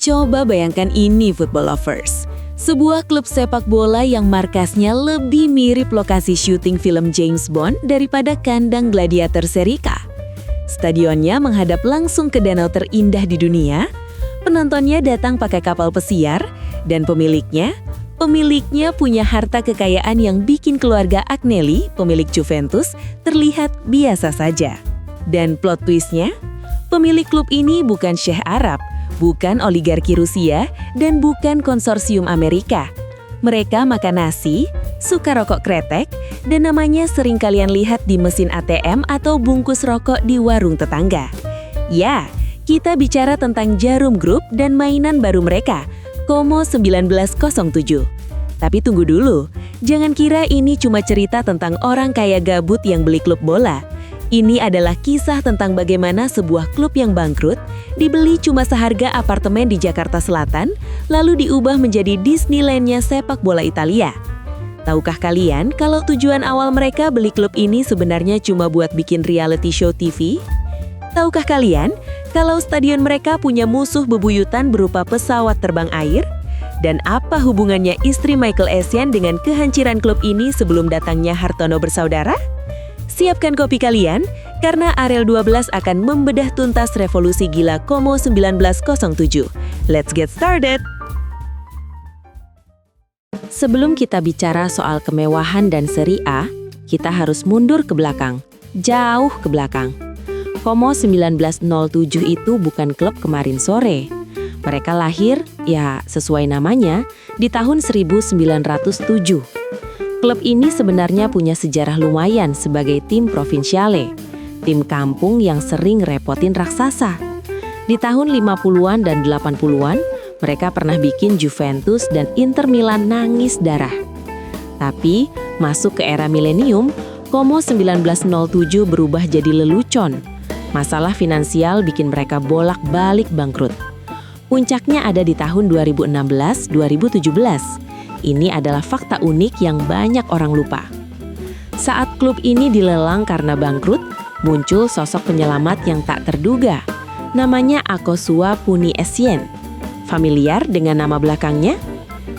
Coba bayangkan ini football lovers. Sebuah klub sepak bola yang markasnya lebih mirip lokasi syuting film James Bond daripada kandang gladiator Serie A. Stadionnya menghadap langsung ke danau terindah di dunia, penontonnya datang pakai kapal pesiar, dan pemiliknya punya harta kekayaan yang bikin keluarga Agnelli, pemilik Juventus, terlihat biasa saja. Dan plot twistnya, pemilik klub ini bukan Syekh Arab, bukan oligarki Rusia, dan bukan konsorsium Amerika. Mereka makan nasi, suka rokok kretek, dan namanya sering kalian lihat di mesin ATM atau bungkus rokok di warung tetangga. Ya, kita bicara tentang Djarum Group dan mainan baru mereka, Como 1907. Tapi tunggu dulu, jangan kira ini cuma cerita tentang orang kaya gabut yang beli klub bola. Ini adalah kisah tentang bagaimana sebuah klub yang bangkrut dibeli cuma seharga apartemen di Jakarta Selatan, lalu diubah menjadi Disneyland-nya sepak bola Italia. Tahukah kalian kalau tujuan awal mereka beli klub ini sebenarnya cuma buat bikin reality show TV? Tahukah kalian kalau stadion mereka punya musuh bebuyutan berupa pesawat terbang air? Dan apa hubungannya istri Michael Essien dengan kehancuran klub ini sebelum datangnya Hartono bersaudara? Siapkan kopi kalian, karena Arel 12 akan membedah tuntas revolusi gila Como 1907. Let's get started! Sebelum kita bicara soal kemewahan dan Serie A, kita harus mundur ke belakang, jauh ke belakang. Como 1907 itu bukan klub kemarin sore. Mereka lahir, ya sesuai namanya, di tahun 1907. Klub ini sebenarnya punya sejarah lumayan sebagai tim provinsiale, tim kampung yang sering repotin raksasa. Di tahun 50-an dan 80-an, mereka pernah bikin Juventus dan Inter Milan nangis darah. Tapi, masuk ke era milenium, Como 1907 berubah jadi lelucon. Masalah finansial bikin mereka bolak-balik bangkrut. Puncaknya ada di tahun 2016-2017. Ini adalah fakta unik yang banyak orang lupa. Saat klub ini dilelang karena bangkrut, muncul sosok penyelamat yang tak terduga. Namanya Akosua Puni Essien. Familiar dengan nama belakangnya?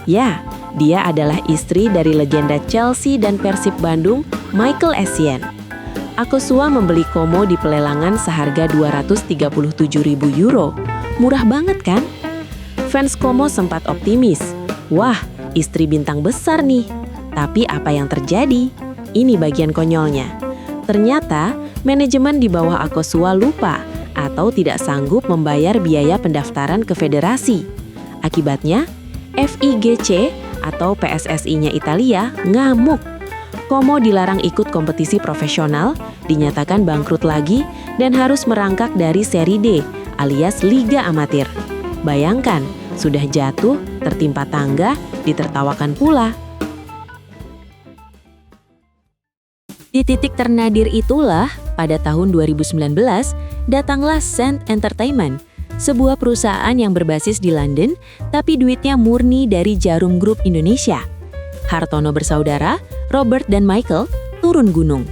Ya, dia adalah istri dari legenda Chelsea dan Persib Bandung, Michael Essien. Akosua membeli Como di pelelangan seharga 237.000 euro. Murah banget kan? Fans Como sempat optimis. Wah, istri bintang besar nih. Tapi apa yang terjadi? Ini bagian konyolnya. Ternyata, manajemen di bawah Akosua lupa atau tidak sanggup membayar biaya pendaftaran ke federasi. Akibatnya, FIGC atau PSSI-nya Italia ngamuk. Como dilarang ikut kompetisi profesional, dinyatakan bangkrut lagi, dan harus merangkak dari Serie D alias Liga Amatir. Bayangkan, sudah jatuh, tertimpa tangga, ditertawakan pula. Di titik ternadir itulah, pada tahun 2019, datanglah Saint Entertainment, sebuah perusahaan yang berbasis di London, tapi duitnya murni dari Djarum Group Indonesia. Hartono bersaudara, Robert dan Michael, turun gunung.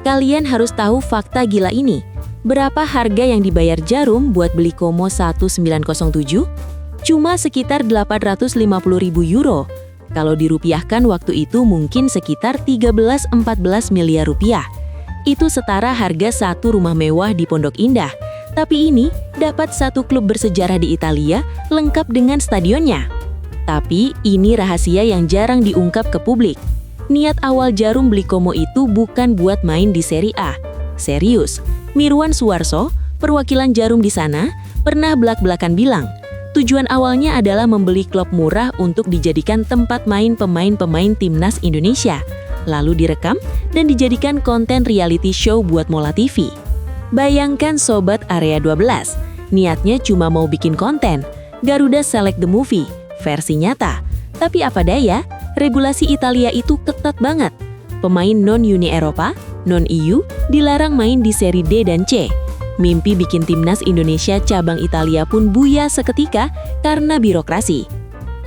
Kalian harus tahu fakta gila ini. Berapa harga yang dibayar Djarum buat beli Como 1907? Cuma sekitar 850.000 euro. Kalau dirupiahkan waktu itu mungkin sekitar 13-14 miliar rupiah. Itu setara harga satu rumah mewah di Pondok Indah. Tapi ini dapat satu klub bersejarah di Italia lengkap dengan stadionnya. Tapi ini rahasia yang jarang diungkap ke publik. Niat awal Djarum beli Como itu bukan buat main di Serie A. Serius, Mirwan Suwarso, perwakilan Djarum di sana, pernah belak-belakan bilang, tujuan awalnya adalah membeli klub murah untuk dijadikan tempat main pemain-pemain timnas Indonesia, lalu direkam dan dijadikan konten reality show buat Mola TV. Bayangkan Sobat Area 12, niatnya cuma mau bikin konten, Garuda Select the Movie, versi nyata. Tapi apa daya, regulasi Italia itu ketat banget. Pemain non-Uni Eropa, non-EU, dilarang main di Serie D dan C. Mimpi bikin timnas Indonesia cabang Italia pun buyar seketika karena birokrasi.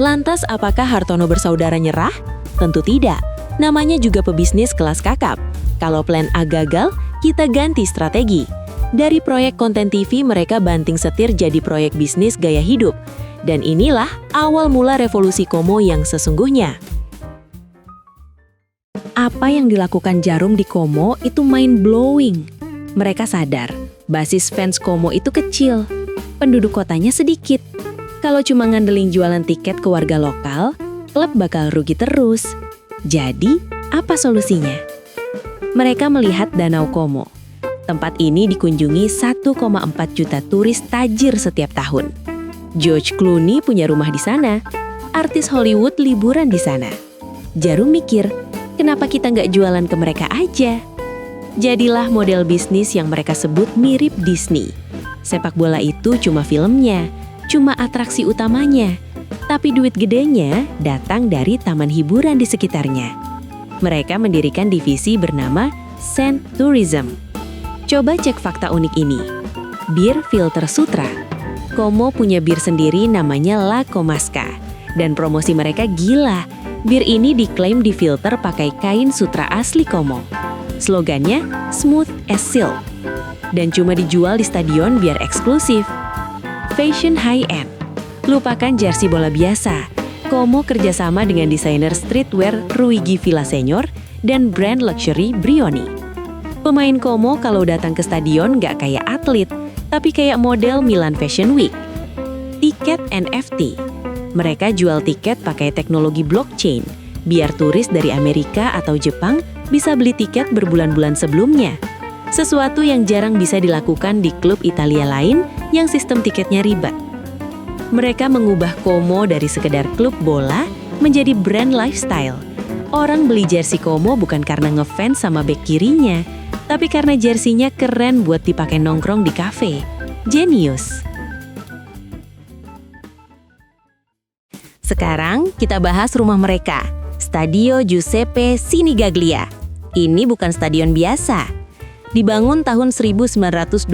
Lantas apakah Hartono bersaudara nyerah? Tentu tidak. Namanya juga pebisnis kelas kakap. Kalau plan A gagal, kita ganti strategi. Dari proyek konten TV mereka banting setir jadi proyek bisnis gaya hidup. Dan inilah awal mula revolusi Como yang sesungguhnya. Apa yang dilakukan Djarum di Como itu mind-blowing. Mereka sadar, basis fans Como itu kecil, penduduk kotanya sedikit. Kalau cuma ngandelin jualan tiket ke warga lokal, klub bakal rugi terus. Jadi, apa solusinya? Mereka melihat Danau Como. Tempat ini dikunjungi 1,4 juta turis tajir setiap tahun. George Clooney punya rumah di sana. Artis Hollywood liburan di sana. Djarum mikir, kenapa kita nggak jualan ke mereka aja? Jadilah model bisnis yang mereka sebut mirip Disney. Sepak bola itu cuma filmnya, cuma atraksi utamanya. Tapi duit gedenya datang dari taman hiburan di sekitarnya. Mereka mendirikan divisi bernama Saint Tourism. Coba cek fakta unik ini. Bir filter Sutra. Como punya bir sendiri namanya La Comasca. Dan promosi mereka gila. Bir ini diklaim difilter pakai kain sutra asli Como. Slogannya Smooth as Silk. Dan cuma dijual di stadion biar eksklusif. Fashion high-end. Lupakan jersey bola biasa. Como kerjasama dengan desainer streetwear Luigi Villaseñor dan brand luxury Brioni. Pemain Como kalau datang ke stadion nggak kayak atlet, tapi kayak model Milan Fashion Week. Tiket NFT. Mereka jual tiket pakai teknologi blockchain, biar turis dari Amerika atau Jepang bisa beli tiket berbulan-bulan sebelumnya. Sesuatu yang jarang bisa dilakukan di klub Italia lain yang sistem tiketnya ribet. Mereka mengubah Como dari sekedar klub bola menjadi brand lifestyle. Orang beli jersey Como bukan karena ngefans sama bek kirinya, tapi karena jersinya keren buat dipakai nongkrong di kafe. Genius. Sekarang kita bahas rumah mereka, Stadio Giuseppe Sinigaglia. Ini bukan stadion biasa. Dibangun tahun 1927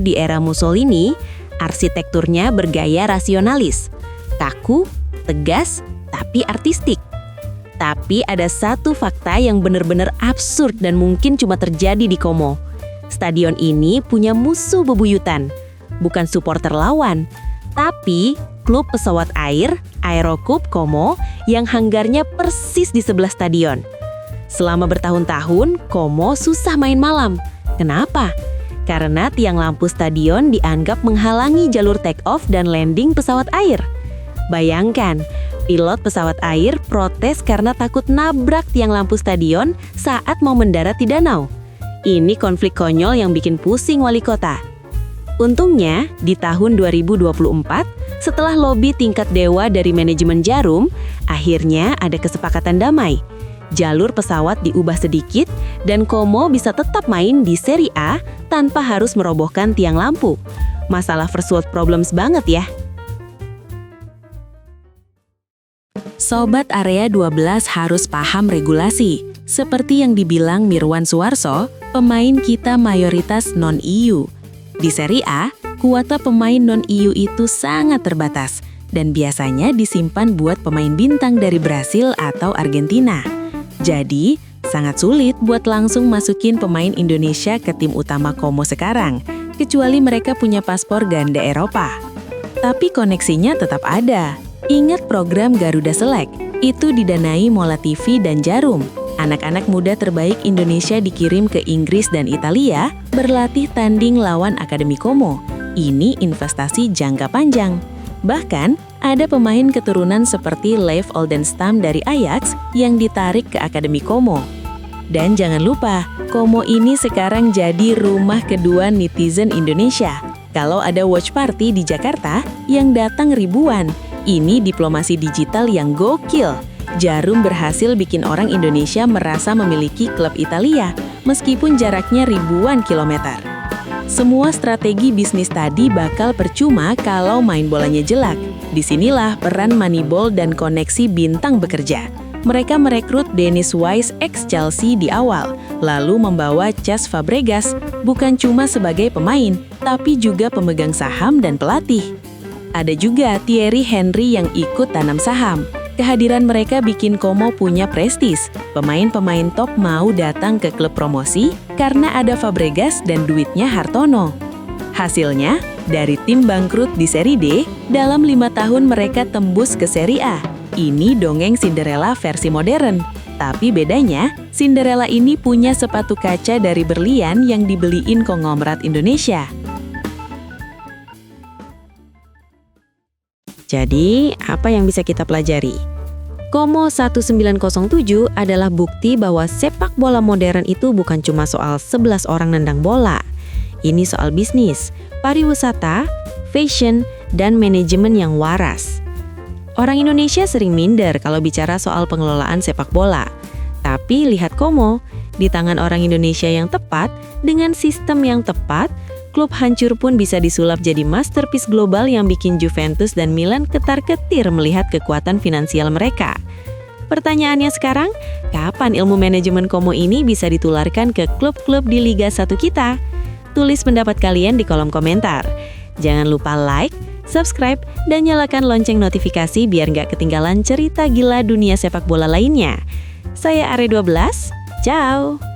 di era Mussolini, arsitekturnya bergaya rasionalis, kaku, tegas, tapi artistik. Tapi ada satu fakta yang benar-benar absurd dan mungkin cuma terjadi di Como. Stadion ini punya musuh bebuyutan, bukan supporter lawan, tapi klub pesawat air, Aeroclub Como, yang hanggarnya persis di sebelah stadion. Selama bertahun-tahun, Como susah main malam. Kenapa? Karena tiang lampu stadion dianggap menghalangi jalur take-off dan landing pesawat air. Bayangkan, pilot pesawat air protes karena takut nabrak tiang lampu stadion saat mau mendarat di danau. Ini konflik konyol yang bikin pusing wali kota. Untungnya, di tahun 2024, setelah lobi tingkat dewa dari manajemen Djarum, akhirnya ada kesepakatan damai. Jalur pesawat diubah sedikit dan Como bisa tetap main di Serie A tanpa harus merobohkan tiang lampu. Masalah first world problems banget ya. Sobat Area 12 harus paham regulasi. Seperti yang dibilang Mirwan Suwarso, pemain kita mayoritas non-EU. Di Serie A, kuota pemain non-EU itu sangat terbatas dan biasanya disimpan buat pemain bintang dari Brasil atau Argentina. Jadi, sangat sulit buat langsung masukin pemain Indonesia ke tim utama Como sekarang, kecuali mereka punya paspor ganda Eropa. Tapi koneksinya tetap ada. Ingat program Garuda Select? Itu didanai Mola TV dan Djarum. Anak-anak muda terbaik Indonesia dikirim ke Inggris dan Italia berlatih tanding lawan Akademi Como. Ini investasi jangka panjang. Bahkan, ada pemain keturunan seperti Leif Oldenstam dari Ajax yang ditarik ke Akademi Como. Dan jangan lupa, Como ini sekarang jadi rumah kedua netizen Indonesia. Kalau ada watch party di Jakarta, yang datang ribuan. Ini diplomasi digital yang gokil. Djarum berhasil bikin orang Indonesia merasa memiliki klub Italia, meskipun jaraknya ribuan kilometer. Semua strategi bisnis tadi bakal percuma kalau main bolanya jelek. Disinilah peran Moneyball dan koneksi bintang bekerja. Mereka merekrut Dennis Wise ex-Chelsea di awal, lalu membawa Cesc Fabregas bukan cuma sebagai pemain, tapi juga pemegang saham dan pelatih. Ada juga Thierry Henry yang ikut tanam saham. Kehadiran mereka bikin Como punya prestis. Pemain-pemain top mau datang ke klub promosi karena ada Fabregas dan duitnya Hartono. Hasilnya, Dari tim bangkrut di seri D, dalam 5 tahun mereka tembus ke seri A. Ini dongeng Cinderella versi modern. Tapi bedanya, Cinderella ini punya sepatu kaca dari berlian yang dibeliin konglomerat Indonesia. Jadi, apa yang bisa kita pelajari? Como 1907 adalah bukti bahwa sepak bola modern itu bukan cuma soal 11 orang nendang bola. Ini soal bisnis, pariwisata, fashion, dan manajemen yang waras. Orang Indonesia sering minder kalau bicara soal pengelolaan sepak bola. Tapi lihat Como, di tangan orang Indonesia yang tepat, dengan sistem yang tepat, klub hancur pun bisa disulap jadi masterpiece global yang bikin Juventus dan Milan ketar-ketir melihat kekuatan finansial mereka. Pertanyaannya sekarang, kapan ilmu manajemen Como ini bisa ditularkan ke klub-klub di Liga 1 kita? Tulis pendapat kalian di kolom komentar. Jangan lupa like, subscribe, dan nyalakan lonceng notifikasi biar nggak ketinggalan cerita gila dunia sepak bola lainnya. Saya Are12, ciao!